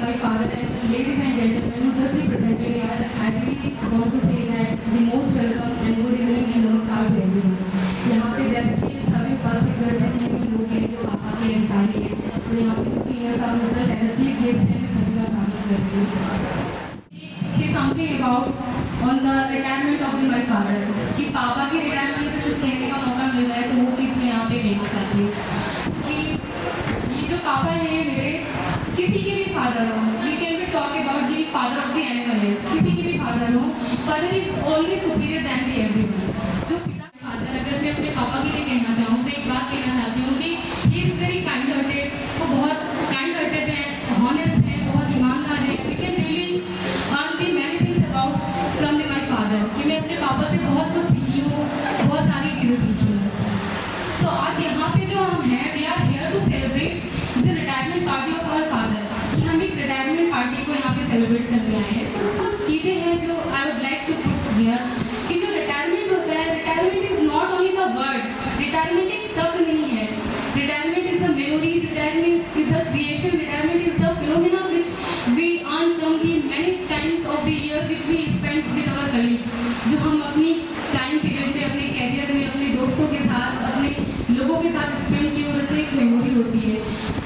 my father and ladies and gentlemen who just represented here, I really want to say that the most welcome and good evening and namaskar to everyone. यहाँ पे बैठ के सभी उपस्थित गण जितने भी लोग हैं जो पापा के अधिकारी हैं, तो यहाँ पे senior officer as a chief guest हैं, सभी का स्वागत करती हूँ। Say something about on the retirement of my father कि पापा के रिटायरमेंट पे कुछ कहने का मौका मिल रहा है, तो वो चीज़ मैं यहाँ पे कहना चाहती हूँ कि ये जो पापा हैं मेरे, किसी के भी फादर हो, we can be talk about the father of the animal, किसी के भी फादर हो, father is always superior than the everyone. जो पिता फादर, अगर मैं अपने पापा के लिए कहना चाहूँ तो एक बात कहना चाहती हूँ कि he is very kind hearted, वो बहुत काइंड हार्टेड है, हॉनेस्ट है, बहुत ईमानदार है। We can really earn the many things about from my father कि मैं अपने पापा से बहुत कुछ सीखी हूँ, बहुत सारी चीज़ें सीखी हूँ। तो आज यहाँ पे जो हम हैं, we are here to celebrate the retirement party of our father, कि हम एक रिटायरमेंट पार्टी को यहाँ पे सेलिब्रेट करने आए हैं। तो कुछ चीज़ें हैं जो I would like to put here कि जो रिटायरमेंट होता है, retirement is not only the word, retirement एक शब्द नहीं है, retirement is the memories, retirement is the creation, retirement is the phenomena which we earn from the many times of the years which we spend with our colleagues, जो हम अपनी time period में, अपने career में, अपने दोस्तों के साथ, अपने लोगों के साथ स्पेंड की और एक मेमोरी होती है।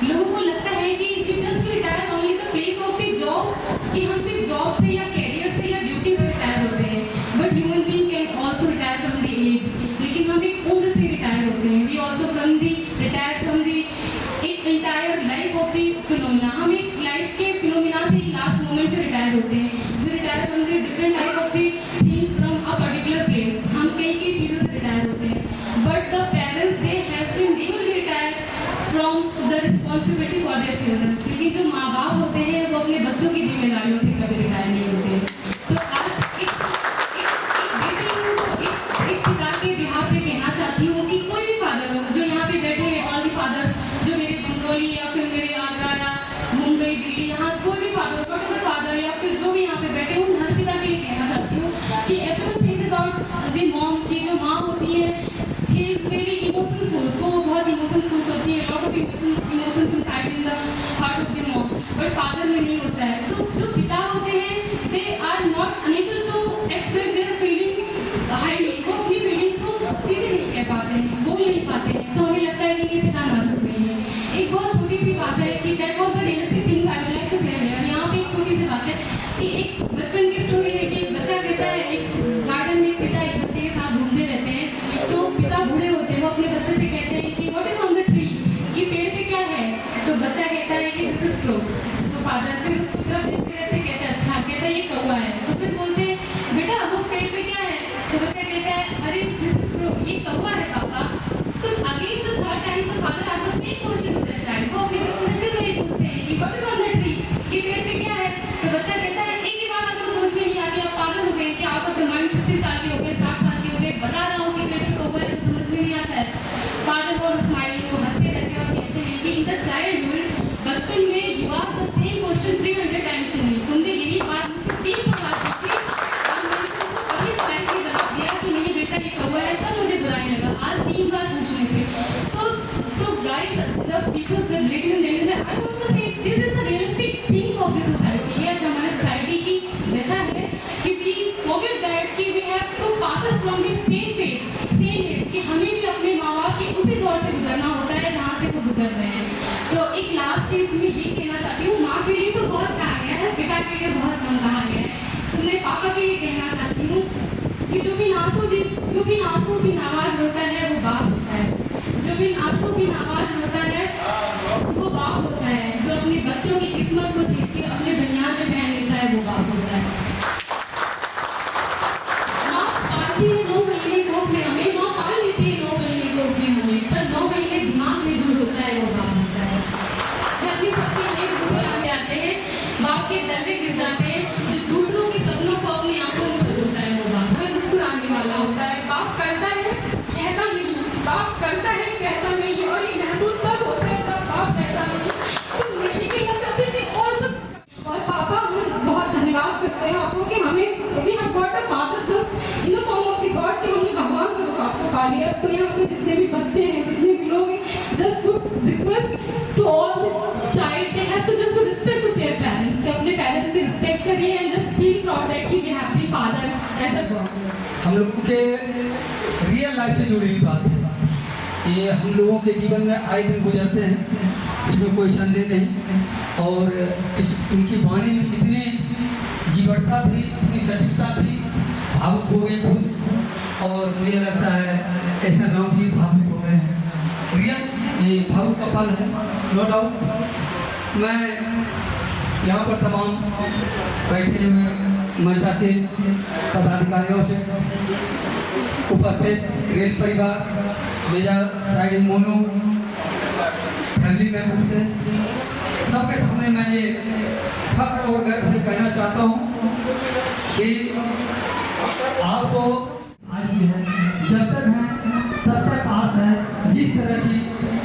लोगों को लगता है कि we just retire only the place of the job, कि हम सिर्फ जॉब से या कैरियर से या ड्यूटी से रिटायर होते हैं, but human being can also retire from the age, लेकिन हम एक उम्र से रिटायर होते हैं। We also retire from the एक entire life of the phenomena, हम एक लाइफ के फिनोमिना से लास्ट मोमेंट पे रिटायर होते हैं। We retire from the different type of the things from a particular place, हम कई चीज़ों से रिटायर होते हैं। But the parents they have been duly retire from the responsibility for their children, लेकिन जो माँ बाप होते हैं वो अपने बच्चों की जिम्मेदारियों से कभी रिटायर नहीं होते। तो आज एक पिता के बिहार पे कहना चाहती हूँ कि कोई भी फादर हो, जो यहाँ पे बैठे हैं, ऑल दी फादर्स, जो मेरे बंगरौली या फिर मेरे आगरा या मुंबई, दिल्ली, यहाँ कोई भी फादर, वॉटेवर फादर या फिर जो भी यहाँ पे बैठे, उन हर पिता के लिए कहना चाहती हूँ कि everyone thinks about the mom, की जो माँ होती है, he is very emotional, so वो बहुत इमोशनल होती है, lot of emotions inside in the heart of the mom, but father में नहीं होता है। तो जो पिता होते हैं, they are not enable to express their feelings highly, वो अपनी फीलिंग्स को सीधे नहीं कह पाते हैं, बोल नहीं पाते हैं, तो हमें लगता है कि ये पिता नाजुक नहीं है। एक बहुत छोटी सी बात है कि that was the realistic thing I would like to share here. यहाँ पे एक छोटी सी बात है कि एक बचपन की स्टोरी है कि एक बच्चा कहता है, एक गार्डन में पिता एक बच्चे के साथ घूमते रहते हैं, तो पिता बूढ़े होते हैं, वो अपने बच्चे से कहते हैं कि what is on the tree, कि पेड़ पे क्या है, तो बच्चा कहता है कि दिस इज फ्रूट। तो फादर फिर उसकी तरफ देखते रहते, कहते हैं अच्छा, कहता है ये कौवा है। तो फिर बोलते हैं बेटा वो पेड़ पे क्या है, तो बच्चा कहता है अरे दिस इज फ्रूट, ये कौवा है पापा। तो again the third time the father asks the same question to the child, वो अपने बच्चे से फिर वही पूछते हैं कि what is on the tree, कि पेड़ पे क्या है। तो बच्चा कहता है एक ही बात आपको समझ में नहीं आती, आप पागल हो गए, कि आप अपने माइंड 60 साल के हो गए, 60 साल के हो गए, बता रहा हूँ कि पेड़ पे कौवा है, तो समझ में नहीं आता है। फादर और स्माइलिंग को हंसते रहते हैं और कहते हैं कि इन द चाइल्डहुड, बचपन में you are the same question 300 times to me, तुमने यही बात मुझसे 300 बार पूछी और मैंने तुमको कभी टाइम की जवाब दिया कि नहीं बेटा ये कौवा है, तब मुझे बुरा नहीं लगा, आज 3 बार पूछने पे। तो guys, the people that live in India, I want to say this is the realistic things of this society. ये हमारे सोसाइटी की व्यथा है कि वी फॉरगेट दैट कि we have to pass us from the same phase, same age, कि हमें भी अपने माँ बाप के उसी दौर से गुजरना होता है जहाँ से वो गुजर रहे हैं। तो एक लास्ट चीज मैं ये कहना चाहती हूँ, माँ के लिए तो बहुत कहा गया है, पिता के लिए बहुत कम कहा गया है, तो मैं पापा के लिए कहना चाहती हूँ कि जो भी नासू भी नावाज होता है वो बाप होता है, जो भी नासू भी नावाज होता है वो बाप होता है, जो अपने बच्चों की किस्मत को जीत के अपने बुनियाद में पहन लेता है वो बाप होता है। माँ पालती है 9 महीने कोख में हमें, माँ पाल लेती है 9 महीने कोख में हमें, पर 9 महीने दिमाग में जुड़ होता है वो बाप होता है। जब भी सबके एक दूसरे आ जाते हैं, बाप के दल्ले गिर जाते हैं, जो दूसरों के सपनों को अपनी आंखों में सजोता है वो बाप, वो मुस्कुराने वाला होता है। बाप करता है कहता नहीं, बाप करता है कहता नहीं, और ये महसूस तब होता है तब बाप कहता नहीं। तो मैं ये कहना चाहती थी, ऑल द उनके रियल लाइफ से जुड़ी हुई बात है। ये हम लोगों के जीवन में आए दिन गुजरते हैं, इसमें कोई संदेह नहीं। और उनकी वाणी में इतनी जीवटता थी, इतनी सटीकता थी, भावुक हो गए खुद। और मुझे लगता है ऐसा गाँव भी भावुक हो गए हैं। रियल ये भावुक का पल है, नो डाउट। मैं यहाँ पर तमाम बैठे हुए मंचासी पदाधिकारियों से, उपस्थित रेल परिवार, major side mono family member से, सबके सामने मैं ये फख्र और गर्व से कहना चाहता हूँ कि आपको आज भी है, जब तक हैं तब तक आस है। जिस तरह की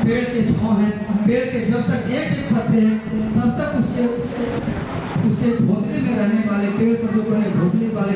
पेड़ के छांव हैं, पेड़ के जब तक एक एक पत्ते हैं तब तक उसके घोंसले में रहने वाले, पेड़ पर जो बने घोंसले वाले